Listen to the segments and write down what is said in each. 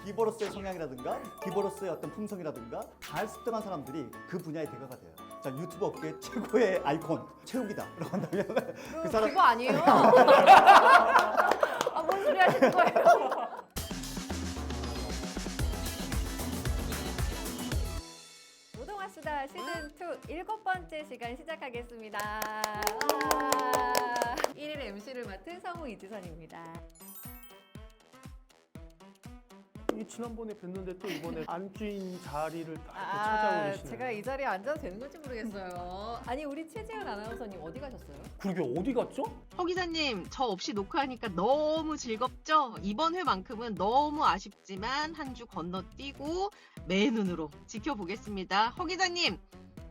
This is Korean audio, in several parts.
기버로서의 성향이라든가 기버로서의 어떤 품성이라든가 잘 습득한 사람들이 그 분야의 대가가 돼요. 자, 유튜브 업계 최고의 아이콘 최욱이다라고 한다면 그 사람 그거 아니에요? 아, 뭔 소리 하시는 거예요? 무동화 수다 시즌2 7번째 시간 시작하겠습니다. 1일 MC를 맡은 성우 이지선입니다. 지난번에 뵀는데 또 이번에 안주인 자리를 또 찾아오고 계시네요. 제가 이 자리에 앉아도 되는 건지 모르겠어요. 아니, 우리 최지은 아나운서님 어디 가셨어요? 그러게 어디 갔죠? 허 기자님, 저 없이 녹화하니까 너무 즐겁죠? 이번 회만큼은 너무 아쉽지만 한 주 건너뛰고 맨눈으로 지켜보겠습니다. 허 기자님,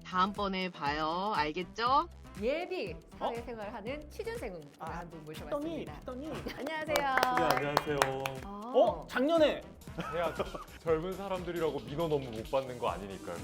다음번에 봐요. 알겠죠? 예비 사회생활하는 취준생 한 분 모셔봤습니다. 피더니. 안녕하세요. 네, 안녕하세요. 작년에 해야 젊은 사람들이라고 민원 업무 못 받는 거 아니니까요.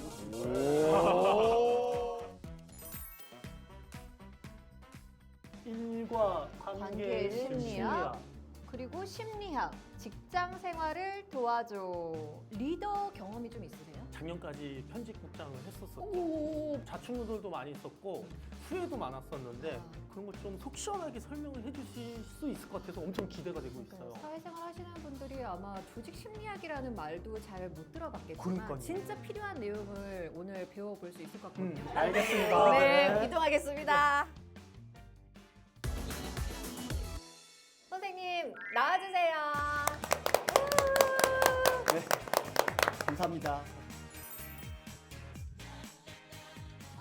일과 관계의 관계의 심리학. 심리학. 그리고 심리학, 직장 생활을 도와줘. 리더 경험이 좀 있으세요? 작년까지 편집국장을 했었었고 오. 자충우들도 많이 있었고 후회도 많았었는데 그런 걸 좀 속 시원하게 설명을 해주실 수 있을 것 같아서 엄청 기대가 되고 있어요. 사회생활 하시는 분들이 아마 조직 심리학이라는 말도 잘 못 들어봤겠지만 그러니까요. 진짜 필요한 내용을 오늘 배워볼 수 있을 것 같거든요. 알겠습니다. 네, 이동하겠습니다. 선생님, 나와주세요. 감사합니다.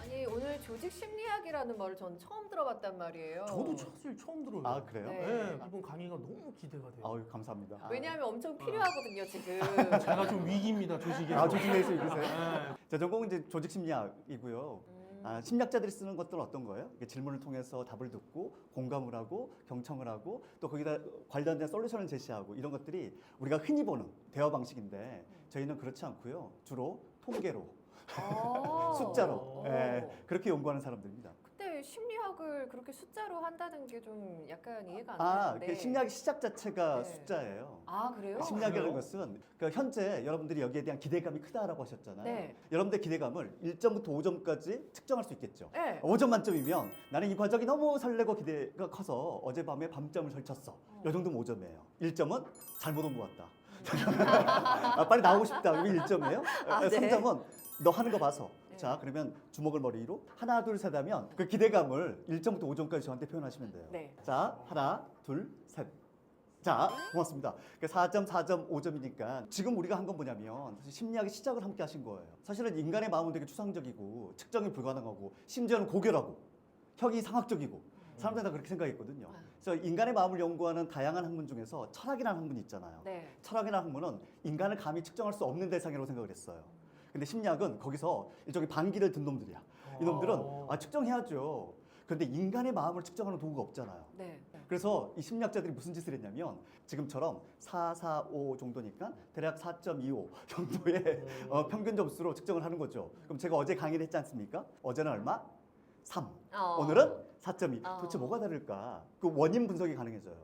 아니, 오늘 조직 심리학이라는 말을 전 처음 들어봤단 말이에요. 저도 사실 처음 들어요. 아, 그래요? 네. 이번 강의가 너무 기대가 돼요. 아유, 감사합니다. 왜냐하면 엄청 필요하거든요, 지금. 제가 좀 위기입니다, 조직에서. 아, 조직 내에서 읽으세요? 네. 제 전공은 이제 조직 심리학이고요. 심리학자들이 쓰는 것들은 어떤 거예요? 이게 질문을 통해서 답을 듣고 공감을 하고 경청을 하고 또 거기다 관련된 솔루션을 제시하고 이런 것들이 우리가 흔히 보는 대화 방식인데 저희는 그렇지 않고요. 주로 통계로 숫자로 그렇게 연구하는 사람들입니다. 그때 심리학을 그렇게 숫자로 한다는 게 좀 약간 이해가 안 아, 되는데. 그 심리학의 시작 자체가 네. 숫자예요. 아, 그래요? 심리학이라는 그래요? 것은 그 현재 여러분들이 여기에 대한 기대감이 크다라고 하셨잖아요. 네. 여러분들 기대감을 1점부터 5점까지 측정할 수 있겠죠. 네. 5점 만점이면 나는 이 과정이 너무 설레고 기대가 커서 어젯밤에 밤잠을 설쳤어. 이 정도면 5점이에요. 1점은 잘못 온 것 같다. 아, 빨리 나오고 싶다. 이게 1점이에요. 아, 네. 3점은 너 하는 거 봐서. 네. 자, 그러면 주먹을 머리 위로 하나, 둘, 셋 하면 그 기대감을 1점부터 5점까지 저한테 표현하시면 돼요. 네. 자, 하나, 둘, 셋. 자, 고맙습니다. 4점, 4점, 5점이니까 지금 우리가 한 건 뭐냐면 사실 심리학의 시작을 함께 하신 거예요. 사실은 인간의 마음은 되게 추상적이고 측정이 불가능하고 심지어는 고결하고 혁이 상학적이고 사람들이 다 그렇게 생각했거든요. 그래서 인간의 마음을 연구하는 다양한 학문 중에서 철학이라는 학문이 있잖아요. 네. 철학이라는 학문은 인간을 감히 측정할 수 없는 대상이라고 생각을 했어요. 근데 심리학은 거기서 일종의 반기를 든 놈들이야. 이 놈들은 측정해야죠. 그런데 인간의 마음을 측정하는 도구가 없잖아요. 네. 그래서 이 심리학자들이 무슨 짓을 했냐면 지금처럼 445 정도니까 대략 4.25 정도의 평균 점수로 측정을 하는 거죠. 그럼 제가 어제 강의를 했지 않습니까? 어제는 얼마? 3. 오늘은 4.2. 도대체 뭐가 다를까? 그 원인 분석이 가능해져요.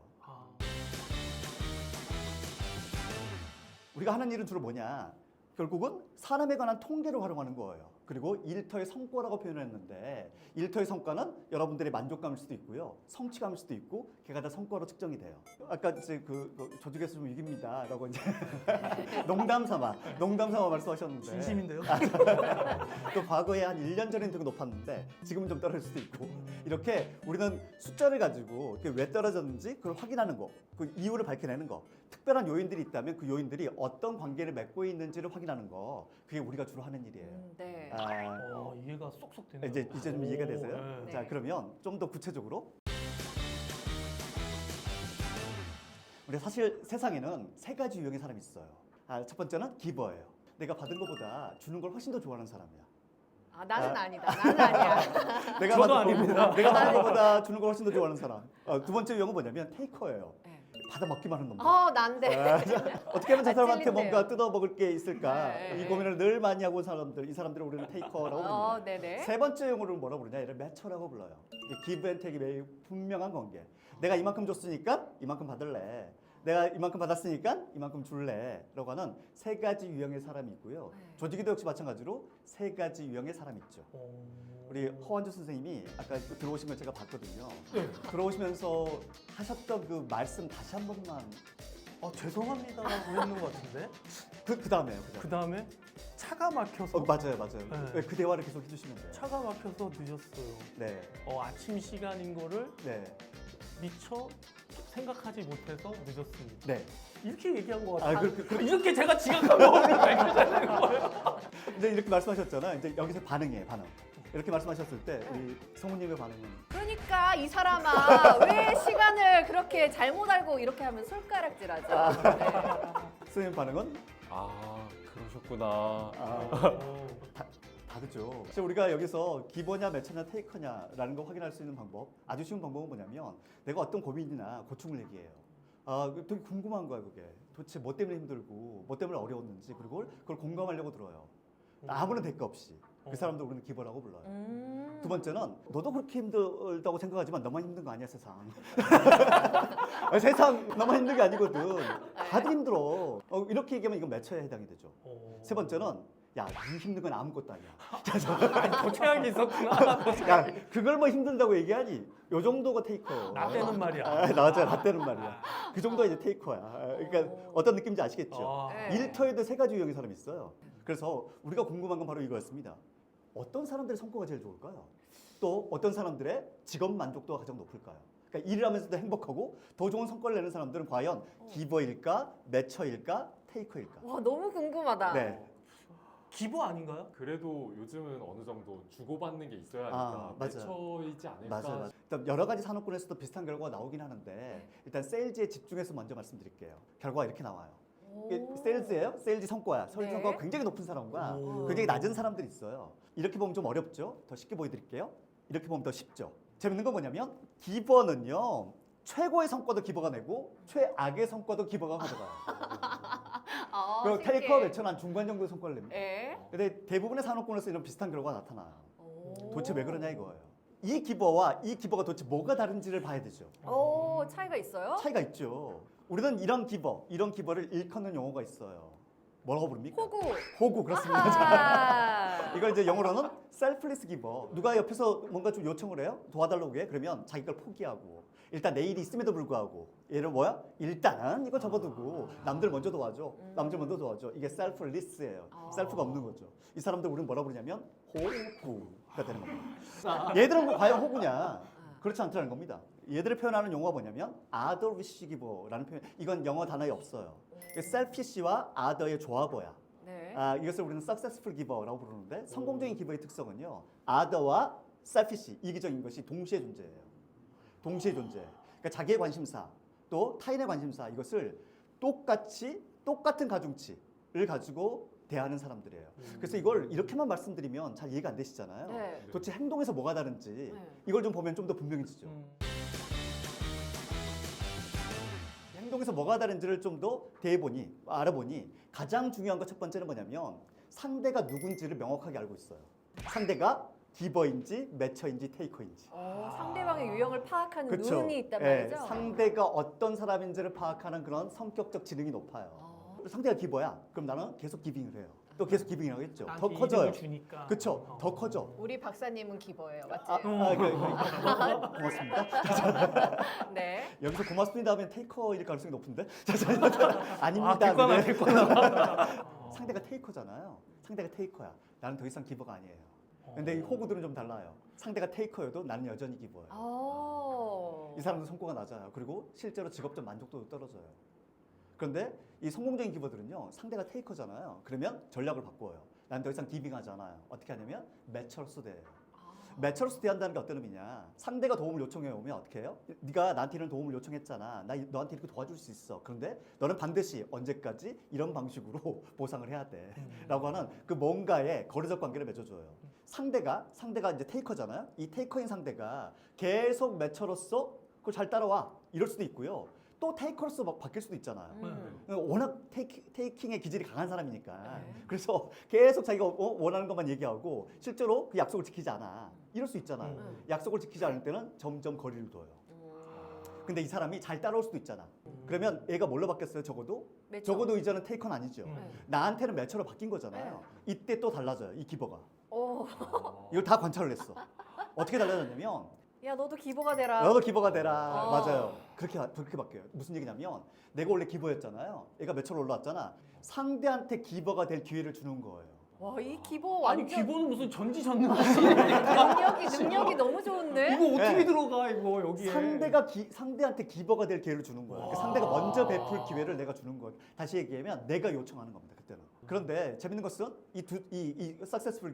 우리가 하는 일은 주로 뭐냐? 결국은 사람에 관한 통계를 활용하는 거예요. 그리고 일터의 성과라고 표현했는데 일터의 성과는 여러분들의 만족감일 수도 있고요. 성취감일 수도 있고 걔가 다 성과로 측정이 돼요. 아까 이제 조직에서 좀 위기입니다. 라고 이제 농담 삼아 말씀하셨는데 진심인데요? 또 과거에 한 1년 전에는 되게 높았는데 지금은 좀 떨어질 수도 있고 이렇게 우리는 숫자를 가지고 그게 왜 떨어졌는지 그걸 확인하는 거, 그 이유를 밝혀내는 거, 특별한 요인들이 있다면 그 요인들이 어떤 관계를 맺고 있는지를 확인하는 거, 그게 우리가 주로 하는 일이에요. 네. 이해가 쏙쏙 되네요. 이제 좀 이해가 되세요? 네. 자, 그러면 좀 더 구체적으로 우리 사실 세상에는 세 가지 유형의 사람이 있어요. 첫 번째는 기버예요. 내가 받은 것보다 주는 걸 훨씬 더 좋아하는 사람이야. 아, 나는 아니다. 나는 아니야. 내가 저도 받은 아닙니다. 내가 받은 것보다 주는 걸 훨씬 더 좋아하는 사람. 두 번째 유형은 뭐냐면 테이커예요. 네. 받아 먹기만 하는 놈들. 난데. 어떻게 하면 저 사람한테 찔린대요. 뭔가 뜯어 먹을 게 있을까? 네. 이 고민을 늘 많이 하고 온 사람들, 이 사람들을 우리는 테이커라고 부릅니다. 네네. 세 번째 용어를 뭐라고 부르냐? 얘를 매처라고 불러요. 기브 앤 테이크의 매우 분명한 관계. 내가 이만큼 줬으니까 이만큼 받을래. 내가 이만큼 받았으니까 이만큼 줄래라고 하는 세 가지 유형의 사람이 있고요. 네. 조직에도 역시 마찬가지로 세 가지 유형의 사람이 있죠. 우리 허완주 선생님이 아까 들어오신 걸 제가 봤거든요. 네. 들어오시면서 하셨던 그 말씀 다시 한 번만. 죄송합니다라고 했는 것 같은데. 그 다음에요. 그 다음에 차가 막혀서 맞아요. 네. 그 대화를 계속 해주시면 돼요. 차가 막혀서 늦었어요. 네, 아침 시간인 거를 네, 미처 생각하지 못해서 늦었습니다. 네. 이렇게 얘기한 것 같아요. 그 이렇게 제가 지각한 거를 밝혀야 되는 거예요. 이제 이렇게 말씀하셨잖아요. 이제 여기서 반응이에요, 반응. 이렇게 말씀하셨을 때 우리 성우님의 반응은 그러니까 이 사람아 왜 시간을 그렇게 잘못 알고 이렇게 하면 손가락질하죠. 네. 선생님 반응은 아, 그러셨구나. 다르죠. 그래서 우리가 여기서 기버냐, 매처냐, 테이커냐라는 걸 확인할 수 있는 방법, 아주 쉬운 방법은 뭐냐면 내가 어떤 고민이나 고충을 얘기해요. 되게 궁금한 거야 그게. 도대체 뭐 때문에 힘들고 뭐 때문에 어려웠는지 그리고 그걸 공감하려고 들어요. 아무런 대가 없이. 그 사람도 우리는 기버라고 불러요. 두 번째는 너도 그렇게 힘들다고 생각하지만 너만 힘든 거 아니야 세상. 세상 너만 힘든 게 아니거든. 다들 힘들어. 이렇게 얘기하면 이건 매처에 해당이 되죠. 세 번째는 야, 이 힘든 건 아무것도 아니야. 더 최악이 있었구나. 야, 그걸 뭐 힘든다고 얘기하니? 요 정도가 테이커. 나 때는 말이야. 맞아, 나 때는 말이야. 그 정도가 이제 테이커야. 그러니까 어떤 느낌인지 아시겠죠? 네. 일터에도 세 가지 유형의 사람이 있어요. 그래서 우리가 궁금한 건 바로 이거였습니다. 어떤 사람들의 성과가 제일 좋을까요? 또 어떤 사람들의 직업 만족도가 가장 높을까요? 그러니까 일을 하면서도 행복하고 더 좋은 성과를 내는 사람들은 과연 기버일까, 매처일까, 테이커일까? 와 너무 궁금하다. 네. 기부 아닌가요? 그래도 요즘은 어느 정도 주고받는 게 있어야 아, 하니까 맞아요. 매처이지 않을까. 맞아요. 일단 여러 가지 산업군에서도 비슷한 결과가 나오긴 하는데 일단 세일즈에 집중해서 먼저 말씀드릴게요. 결과가 이렇게 나와요. 이게 세일즈예요? 세일즈 성과야. 세일즈 네. 성과가 굉장히 높은 사람과 오. 굉장히 낮은 사람들이 있어요. 이렇게 보면 좀 어렵죠? 더 쉽게 보여드릴게요. 이렇게 보면 더 쉽죠? 재밌는 건 뭐냐면 기버는요. 최고의 성과도 기버가 내고 최악의 성과도 기버가 가져가요. 그리고 신기해. 테이커와 매처는 한 중간 정도의 성과를 냅니다. 예. 근데 대부분의 산업군에서 이런 비슷한 결과가 나타나요. 오. 도대체 왜 그러냐 이거예요. 이 기버와 이 기버가 도대체 뭐가 다른지를 봐야 되죠. 오 차이가 있어요? 차이가 있죠. 우리는 이런 기버를 일컫는 용어가 있어요. 뭐라고 부릅니까? 호구. 그렇습니다. 아. 이걸 이제 영어로는 selfless 기버. 누가 옆에서 뭔가 좀 요청을 해요? 도와달라고 해? 그러면 자기 걸 포기하고 일단 내 일이 있음에도 불구하고 얘를 뭐야? 일단 이거 접어두고 남들 먼저 도와줘. 남들 먼저 도와줘. 이게 selfless예요. 셀프가 없는 거죠. 이 사람들 우리는 뭐라 부르냐면 호구가 되는 겁니다. 얘들은 뭐 과연 호구냐? 그렇지 않다는 겁니다. 얘들을 표현하는 용어가 뭐냐면 otherwish giver라는 표현. 이건 영어 단어에 없어요. selfish와 other의 조합어야. 네. 이것을 우리는 successful giver라고 부르는데 성공적인 기버의 특성은요. other와 selfish, 이기적인 것이 동시에 존재해요. 동시에 존재. 그러니까 자기의 관심사 또 타인의 관심사 이것을 똑같은 가중치를 가지고 대하는 사람들이에요. 그래서 이걸 이렇게만 말씀드리면 잘 이해가 안 되시잖아요. 네. 도대체 행동에서 뭐가 다른지 네. 이걸 좀 보면 좀 더 분명해지죠. 행동에서 뭐가 다른지를 좀 더 알아보니 가장 중요한 것 첫 번째는 뭐냐면 상대가 누군지를 명확하게 알고 있어요. 상대가 기버인지 매처인지 테이커인지. 상대방의 유형을 파악하는 그쵸? 눈이 있단 예, 말이죠. 상대가 어떤 사람인지를 파악하는 그런 성격적 지능이 높아요. 상대가 기버야. 그럼 나는 계속 기빙을 해요. 또 계속 기빙을 하겠죠. 더 커져요. 주니까. 그렇죠. 더 커져. 우리 박사님은 기버예요, 맞지? 고맙습니다. 네. 여기서 고맙습니다 하면 테이커일 가능성이 높은데? 아닙니다. 됐구나, 그래. 됐구나. 상대가 테이커잖아요. 상대가 테이커야. 나는 더 이상 기버가 아니에요. 근데 이 호구들은 좀 달라요. 상대가 테이커여도 나는 여전히 기버예요. 이 사람도 성과가 낮아요. 그리고 실제로 직업적 만족도도 떨어져요. 그런데 이 성공적인 기버들은요. 상대가 테이커잖아요. 그러면 전략을 바꿔요. 난 더 이상 기빙하지 않아요. 어떻게 하냐면 매처로서 대해요. 매처로서 대한다는 게 어떤 의미냐. 상대가 도움을 요청해 오면 어떻게 해요? 네가 나한테 이런 도움을 요청했잖아. 나 너한테 이렇게 도와줄 수 있어. 그런데 너는 반드시 언제까지 이런 방식으로 보상을 해야 돼. 라고 하는 그 뭔가의 거래적 관계를 맺어줘요. 상대가 이제 테이커잖아요. 이 테이커인 상대가 계속 매처로서 그걸 잘 따라와. 이럴 수도 있고요. 또 테이커로서 막 바뀔 수도 있잖아요. 워낙 테이킹의 기질이 강한 사람이니까. 그래서 계속 자기가 원하는 것만 얘기하고 실제로 그 약속을 지키지 않아. 이럴 수 있잖아요. 약속을 지키지 않을 때는 점점 거리를 둬요. 근데 이 사람이 잘 따라올 수도 있잖아. 그러면 얘가 뭘로 바뀌었어요? 적어도 매초. 적어도 이제는 테이커는 아니죠. 음. 네. 나한테는 매처로 바뀐 거잖아요. 이때 또 달라져요. 이 기버가. 어. 이걸 다 관찰을 했어. 어떻게 달라졌냐면 야 너도 기보가 되라. 너도 기버가 되라. 어. 맞아요. 그렇게 바뀌어요. 무슨 얘기냐면 내가 원래 기버였잖아요. 얘가 매처로 올라왔잖아. 상대한테 기버가 될 기회를 주는 거예요. 와 이 기보 아니 완전 기본은 무슨 전지전능하시 능력이 너무 좋은데. 이거 어떻게 네. 들어가 이거 여기에 상대한테 기버가 될 기회를 주는 거예요. 그러니까 상대가 먼저 베풀 기회를 내가 주는 거예요. 다시 얘기하면 내가 요청하는 겁니다. 그때는. 그런데 재밌는 것은 이 석세스풀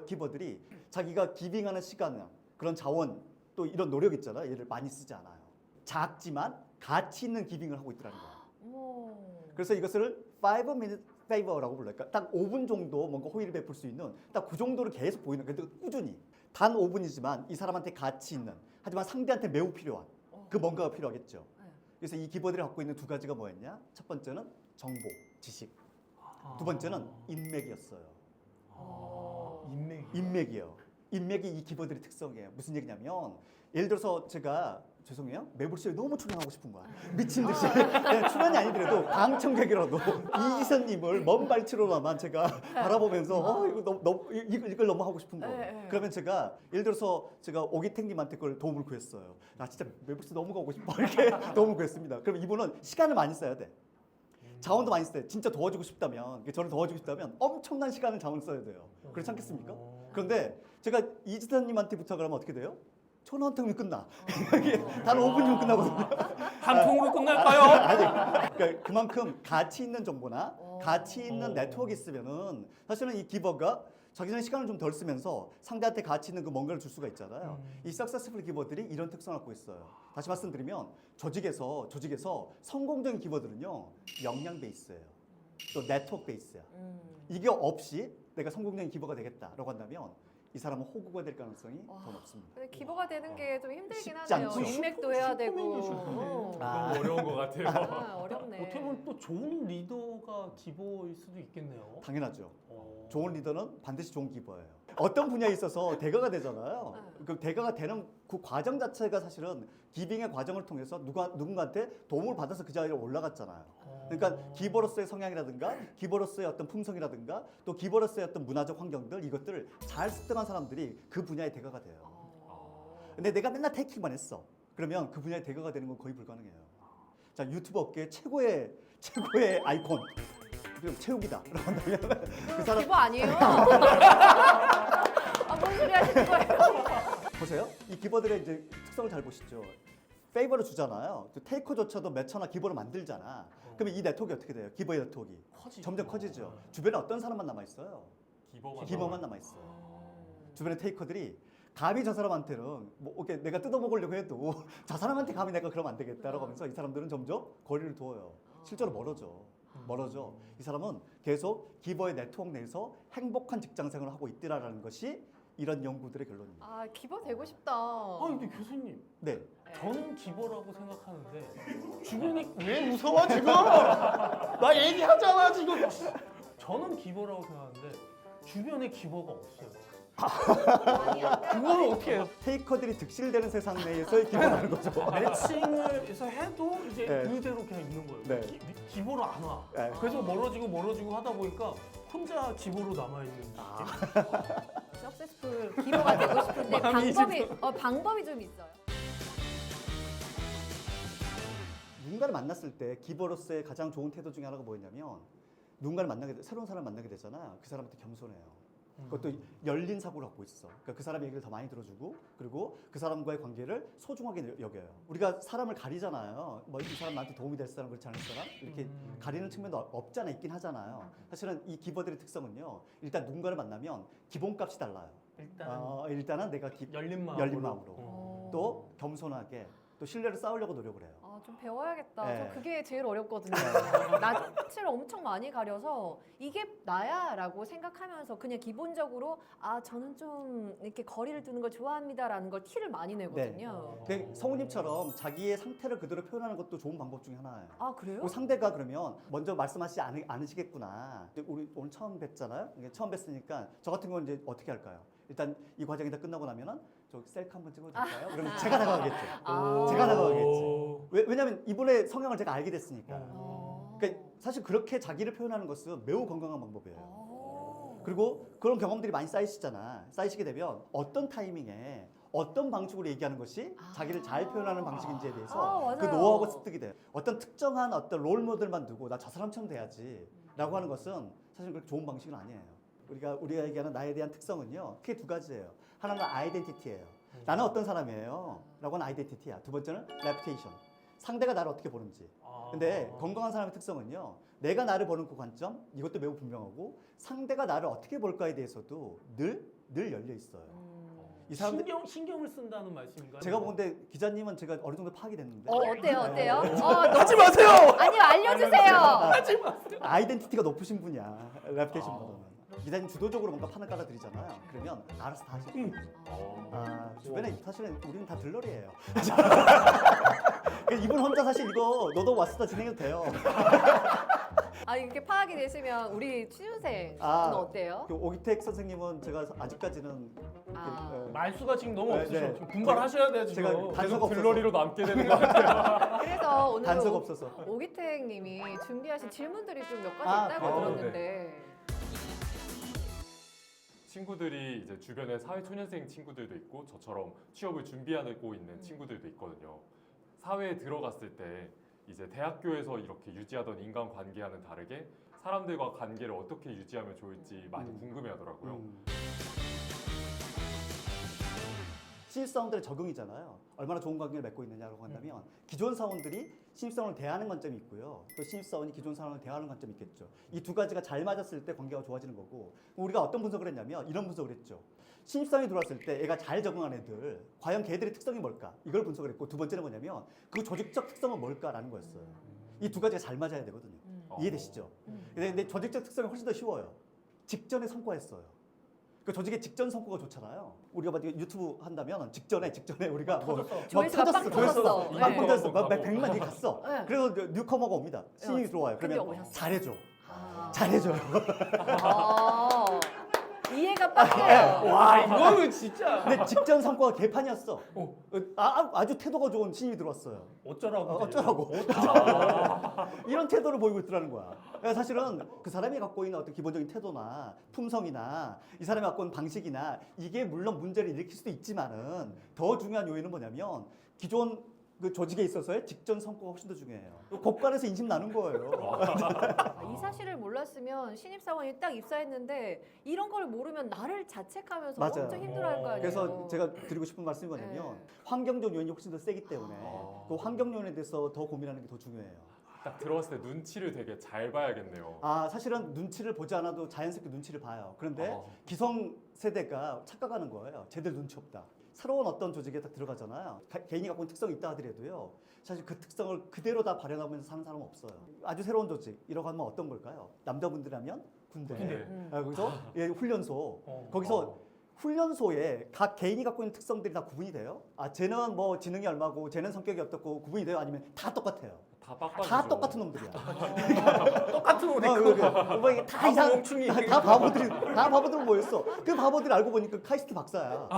기버들이 자기가 기빙하는 시간, 그런 자원 또 이런 노력 있잖아. 얘를 많이 쓰지 않아요. 작지만 가치 있는 기빙을 하고 있더라는 거예요. 어머. 그래서 이것을 5-minute favor라고 불러요. 그러니까 딱 5분 정도 뭔가 호의를 베풀 수 있는 딱 그 정도를 계속 보이는 거예요. 근데 꾸준히 단 5분이지만 이 사람한테 가치 있는 하지만 상대한테 매우 필요한 그 뭔가가 필요하겠죠. 네. 그래서 이 기버들이 갖고 있는 두 가지가 뭐였냐? 첫 번째는 정보, 지식. 두 번째는 인맥이었어요. 어. 인맥. 인맥이에요. 인맥이 이 기버들의 특성이에요. 무슨 얘기냐면 예를 들어서 제가 죄송해요. 매불쇼에 너무 출연하고 싶은 거야. 미친 듯이. 그냥 출연이 아니더라도 방청객이라도 이지선님을 먼 발치로나만 제가 바라보면서 이걸 너무 하고 싶은 거예요. 네, 네. 그러면 제가 예를 들어서 제가 오기탱님한테 그걸 도움을 구했어요. 나 진짜 매불쇼 너무 가고 싶어. 이렇게 도움을 구했습니다. 그럼 이분은 시간을 많이 써야 돼. 자원도 많이 써야 돼. 진짜 도와주고 싶다면, 저를 도와주고 싶다면 엄청난 시간을 자원을 써야 돼요. 그렇지 않겠습니까? 그런데 제가 이지선님한테 부탁을 하면 어떻게 돼요? 전화 한 통이면 끝나. 이게 단 5분이면 끝나거든요. 한 통으로 끝날까요? 아니, 그러니까 그만큼 가치 있는 정보나 가치 있는 어. 네트워크 있으면은 사실은 이 기버가 자기는 시간을 좀 덜 쓰면서 상대한테 가치 있는 그 뭔가를 줄 수가 있잖아요. 이 석세스풀 기버들이 이런 특성을 갖고 있어요. 다시 말씀드리면 조직에서 성공적인 기버들은요 역량 베이스예요. 또 네트워크 베이스야. 이게 없이 내가 성공적인 기버가 되겠다라고 한다면 이 사람은 호구가 될 가능성이 와. 더 높습니다. 근데 기보가 되는 게 좀 힘들긴 쉽지 하네요. 않죠. 인맥도 해야 되고. 슈퍼맨이죠. 아. 너무 어려운 것 같아요. 어렵네. 어떻게 보면 또 좋은 리더가 기보일 수도 있겠네요. 당연하죠. 어. 좋은 리더는 반드시 좋은 기버예요. 어떤 분야에 있어서 대가가 되잖아요. 그 대가가 되는 그 과정 자체가 사실은 기빙의 과정을 통해서 누군가한테 도움을 받아서 그 자리에 올라갔잖아요. 그러니까 기버로서의 성향이라든가 기버로서의 어떤 품성이라든가 또 기버로서의 어떤 문화적 환경들 이것들을 잘 습득한 사람들이 그 분야의 대가가 돼요. 근데 내가 맨날 테이킹만 했어. 그러면 그 분야의 대가가 되는 건 거의 불가능해요. 자, 유튜브 업계의 최고의 아이콘. 그럼 체육이다. 라고 한다면 그 사람 기보 아니에요? 뭔 소리 하시는 거예요? 보세요. 이 기버들의 이제 특성을 잘 보시죠. 페이버를 주잖아요. 또 테이커조차도 매처나 기버를 만들잖아. 그러면 이 네트워크가 어떻게 돼요? 기버의 네트워크가 커지죠. 점점 커지죠. 주변에 어떤 사람만 남아 있어요? 기버만 남아 있어요. 주변의 테이커들이 감히 저 사람한테는 뭐 오케이 내가 뜯어먹으려고 해도 저 사람한테 감히 내가 그러면 안 되겠다라고 하면서 이 사람들은 점점 거리를 두어요. 실제로 멀어져. 이 사람은 계속 기버의 네트워크 내에서 행복한 직장생활을 하고 있더라라는 것이 이런 연구들의 결론입니다. 아 기보 되고 싶다. 아 근데 교수님, 네. 저는 기보라고 생각하는데 주변이 왜 무서워 지금? 나 얘기하잖아 지금. 저는 기보라고 생각하는데 주변에 기보가 없어요. 그걸 어떻게 해요? 테이커들이 득실되는 세상 내에서의 기버라는 거죠. 매칭을 해서 해도 이제 네. 그대로 그냥 있는 거예요. 네. 기보로 안 와. 네. 그래서 멀어지고 하다 보니까 혼자 기보로 남아있는 느낌. 석세스풀 기보가 되고 싶은데 마음이 방법이 좀 있어요. 누군가를 만났을 때 기버로서의 가장 좋은 태도 중에 하나가 뭐였냐면 누군가를 새로운 사람을 만나게 되잖아. 그 사람한테 겸손해요. 그것도 열린 사고를 갖고 있어. 그러니까 그 사람의 얘기를 더 많이 들어주고 그리고 그 사람과의 관계를 소중하게 여겨요. 우리가 사람을 가리잖아요. 뭐 이 사람 나한테 도움이 될 사람 그렇지 않을 사람 이렇게 가리는 측면도 없잖아 있긴 하잖아요. 사실은 이 기버들의 특성은요. 일단 누군가를 만나면 기본값이 달라요. 일단은 내가 열린 마음으로. 또 겸손하게 또 신뢰를 쌓으려고 노력을 해요. 좀 배워야겠다. 네. 저 그게 제일 어렵거든요. 낯을 엄청 많이 가려서 이게 나야라고 생각하면서 그냥 기본적으로 저는 좀 이렇게 거리를 두는 걸 좋아합니다라는 걸 티를 많이 내거든요. 근데 성우님처럼 자기의 상태를 그대로 표현하는 것도 좋은 방법 중에 하나예요. 아 그래요? 그 상대가 그러면 먼저 말씀하시지 않으시겠구나. 우리 오늘 처음 뵀잖아요. 이게 처음 뵀으니까 저 같은 경우는 이제 어떻게 할까요? 일단 이 과정이 다 끝나고 나면은 저 셀카 한번 찍어줄까요? 그러면 제가 다가가겠죠. 아. 제가 다가가겠지. 왜냐면 이분의 성향을 제가 알게 됐으니까. 어. 그러니까 사실 그렇게 자기를 표현하는 것은 매우 건강한 방법이에요. 어. 그리고 그런 경험들이 많이 쌓이시잖아. 쌓이시게 되면 어떤 타이밍에 어떤 방식으로 얘기하는 것이 자기를 잘 표현하는 방식인지에 대해서 맞아요. 그 노하우가 습득이 돼요. 어떤 특정한 어떤 롤 모델만 두고 나 저 사람처럼 돼야지라고 하는 것은 사실 그렇게 좋은 방식은 아니에요. 우리가 얘기하는 나에 대한 특성은요, 크게 두 가지예요. 하나는 아이덴티티예요. 나는 어떤 사람이에요? 라고 하는 아이덴티티야. 두 번째는 레퓨테이션. 상대가 나를 어떻게 보는지. 근데 건강한 사람의 특성은요, 내가 나를 보는 그 관점, 이것도 매우 분명하고 상대가 나를 어떻게 볼까에 대해서도 늘 열려 있어요. 이 사람들 신경을 쓴다는 말씀인가요? 제가 보는데 기자님은 제가 어느 정도 파악이 됐는데 어때요? 하지 마세요. 아니요, 알려주세요. 하지 마세요. 아이덴티티가 높으신 분이야. 레퓨테이션보다는. 기자님 주도적으로 뭔가 판을 깔아드리잖아요. 그러면 알아서 다 하시죠. 주변에 사실은 우리는 다 들러리예요. 이분 혼자 사실 이거 너도 왔을 때 진행해도 돼요. 이렇게 파악이 되시면 우리 취준생은 아, 어때요? 그 오기택 선생님은 제가 아직까지는 말수가 지금 너무 네, 없으셔. 네. 지금 분발하셔야 돼요 지금. 제가 단서가 계속 없어서 들러리로 남게 되는 것 같아요. 그래서 오늘 단서가 없어서. 오기택님이 준비하신 질문들이 좀 몇 가지 아, 있다고 네. 들었는데 친구들이 이제 주변에 사회초년생 친구들도 있고 저처럼 취업을 준비하고 있는 친구들도 있거든요. 사회에 들어갔을 때 이제 대학교에서 이렇게 유지하던 인간관계와는 다르게 사람들과 관계를 어떻게 유지하면 좋을지 많이 궁금해하더라고요. 신입사원들의 적응이잖아요. 얼마나 좋은 관계를 맺고 있느냐라고 한다면 기존 사원들이 신입사원을 대하는 관점이 있고요. 또 신입사원이 기존 사원을 대하는 관점이 있겠죠. 이 두 가지가 잘 맞았을 때 관계가 좋아지는 거고, 우리가 어떤 분석을 했냐면 이런 분석을 했죠. 신입사원이 들어왔을 때 애가 잘 적응한 애들, 과연 걔들의 특성이 뭘까? 이걸 분석을 했고, 두 번째는 뭐냐면 그 조직적 특성은 뭘까라는 거였어요. 이 두 가지가 잘 맞아야 되거든요. 이해되시죠? 근데 조직적 특성이 훨씬 더 쉬워요. 직전에 성과했어요. 그 조직의 직전 성과가 좋잖아요. 우리가 만약에 유튜브 한다면 직전에 우리가 뭐 조회수가 빵 터졌어. 빵 네. 터졌어. 막 100만 이 갔어. 네. 그래서 뉴커머가 옵니다. 신입이 들어와요. 근데 그러면 오셨어요. 잘해줘. 아. 잘해줘요. 이해가 빠져요. 와 이거는 진짜 근데 직전 성과가 개판이었어. 아주 태도가 좋은 신입이 들어왔어요. 어쩌라고 어쩌라고. 이런 태도를 보이고 있더라는 거야. 그러니까 사실은 그 사람이 갖고 있는 어떤 기본적인 태도나 품성이나 이 사람이 갖고 있는 방식이나 이게 물론 문제를 일으킬 수도 있지만은 더 중요한 요인은 뭐냐면 기존 그 조직에 있어서의 직전 성과가 훨씬 더 중요해요. 고관에서 인심 나는 거예요. 이 사실을 몰랐으면 신입사원이 딱 입사했는데 이런 걸 모르면 나를 자책하면서 맞아요. 엄청 힘들어할 거 아니에요. 그래서 제가 드리고 싶은 말씀이 뭐냐면 환경적 요인이 훨씬 더 세기 때문에 그 환경 요인에 대해서 더 고민하는 게 더 중요해요. 딱 들어왔을 때 눈치를 되게 잘 봐야겠네요. 사실은 눈치를 보지 않아도 자연스럽게 눈치를 봐요. 그런데 기성 세대가 착각하는 거예요. 쟤들 눈치 없다. 새로운 어떤 조직에 딱 들어가잖아요. 개인이 갖고 있는 특성이 있다 하더라도요. 사실 그 특성을 그대로 다 발현하면서 사는 사람은 없어요. 아주 새로운 조직이라고 하면 어떤 걸까요? 남자분들이라면 군대. 거기서 훈련소. 거기서 훈련소에 각 개인이 갖고 있는 특성들이 다 구분이 돼요? 쟤는 뭐 지능이 얼마고 쟤는 성격이 어떻고 구분이 돼요? 아니면 다 똑같아요? 다 빡빡이죠. 다 똑같은 놈들이야. 똑같은 옷 입고 뭐 이게 다 이상, 다 바보들 모였어. 그 바보들이 알고 보니까 카이스트 박사야.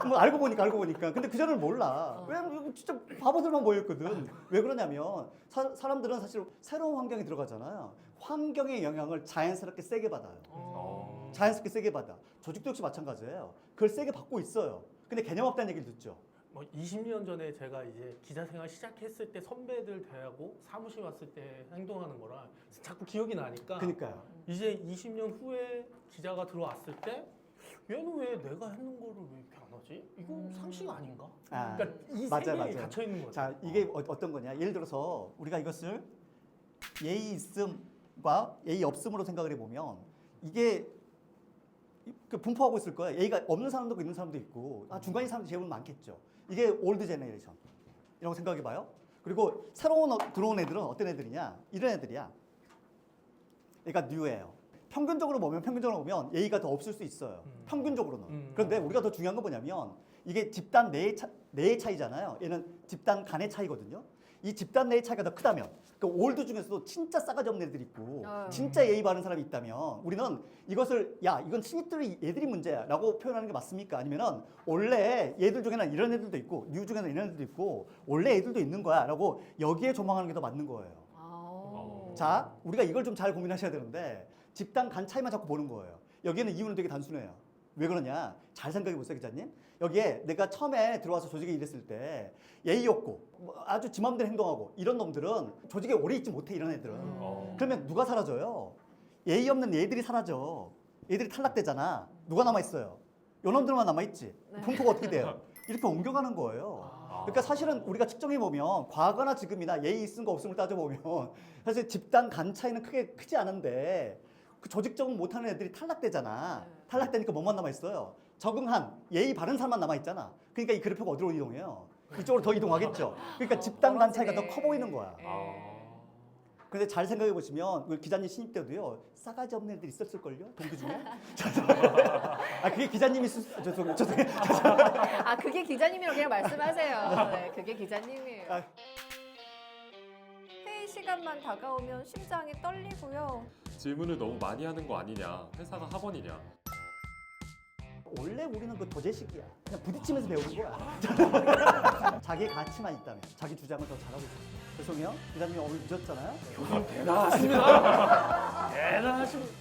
뭐 알고 보니까. 근데 그 전에는 몰라. 왜냐면 진짜 바보들만 모였거든. 왜 그러냐면 사람들은 사실 새로운 환경에 들어가잖아요. 환경의 영향을 자연스럽게 세게 받아요. 자연스럽게 세게 받아. 조직도 역시 마찬가지예요. 그걸 세게 받고 있어요. 근데 개념 없다는 얘기를 듣죠. 뭐 20년 전에 제가 이제 기자 생활 시작했을 때 선배들 대하고 사무실 왔을 때 행동하는 거랑 자꾸 기억이 나니까 그러니까요. 이제 20년 후에 기자가 들어왔을 때 얘는 왜 내가 했는 거를 왜 이렇게 안 하지? 이거 상식 아닌가? 그러니까 이 세계에 갇혀 있는 거죠. 자, 이게 어떤 거냐? 예를 들어서 우리가 이것을 예의 있음과 예의 없음으로 생각을 해보면 이게 분포하고 있을 거예요. 예의가 없는 사람도 있는 사람도 있고 중간인 사람도 제일 많겠죠. 이게 올드 제너레이션이라고 생각해봐요. 그리고 새로운 들어온 애들은 어떤 애들이냐? 이런 애들이야. 얘가 뉴예요. 평균적으로 보면 예의가 더 없을 수 있어요. 평균적으로는. 그런데 우리가 더 중요한 건 뭐냐면 이게 집단 내의 차이잖아요. 얘는 집단 간의 차이거든요. 이 집단 내의 차이가 더 크다면, 그 올드 중에서도 진짜 싸가지 없는 애들이 있고 아유. 진짜 예의 바른 사람이 있다면 우리는 이것을 야 이건 신입들이 얘들이 문제야라고 표현하는 게 맞습니까? 아니면은 원래 얘들 중에는 이런 애들도 있고 뉴 중에는 이런 애들도 있고 원래 애들도 있는 거야라고 여기에 조망하는 게 더 맞는 거예요. 아우. 자, 우리가 이걸 좀 잘 고민하셔야 되는데 집단 간 차이만 자꾸 보는 거예요. 여기에는 이유는 되게 단순해요. 왜 그러냐? 잘 생각해 보세요, 기자님. 여기에 내가 처음에 들어와서 조직에 일했을 때 예의 없고 뭐 아주 지 맘대로 행동하고 이런 놈들은 조직에 오래 있지 못해, 이런 애들은. 그러면 누가 사라져요? 예의 없는 얘들이 사라져. 얘들이 탈락되잖아. 누가 남아있어요? 요 놈들만 남아있지. 네. 분포가 어떻게 돼요? 이렇게 옮겨가는 거예요. 그러니까 사실은 우리가 측정해 보면 과거나 지금이나 예의 있은 거 없음을 따져보면 사실 집단 간 차이는 크지 않은데 그 조직 적응 못하는 애들이 탈락되잖아. 네. 탈락되니까 뭐만 남아있어요? 적응한 예의 바른 사람만 남아있잖아. 그러니까 이 그래프가 어디로 이동해요? 이쪽으로 더 이동하겠죠. 그러니까 집단 간 차이가 더 커 보이는 거야. 네. 근데 잘 생각해 보시면 우리 기자님 신입 때도요 싸가지 없는 애들 있었을걸요, 동기 중에. 아 그게 기자님이 죄송해요. 아 그게 기자님이라고 그냥 말씀하세요. 네, 그게 기자님이에요. 아. 회의 시간만 다가오면 심장이 떨리고요. 질문을 너무 많이 하는 거 아니냐? 회사가 학원이냐? 원래 우리는 그 도제식이야. 그냥 부딪히면서 배우는 거야. 자기 가치만 있다면 자기 주장을 더 잘하고 있어요. 죄송해요, 기자님 오늘 늦었잖아요. 대단하십니다. 대단하십니다.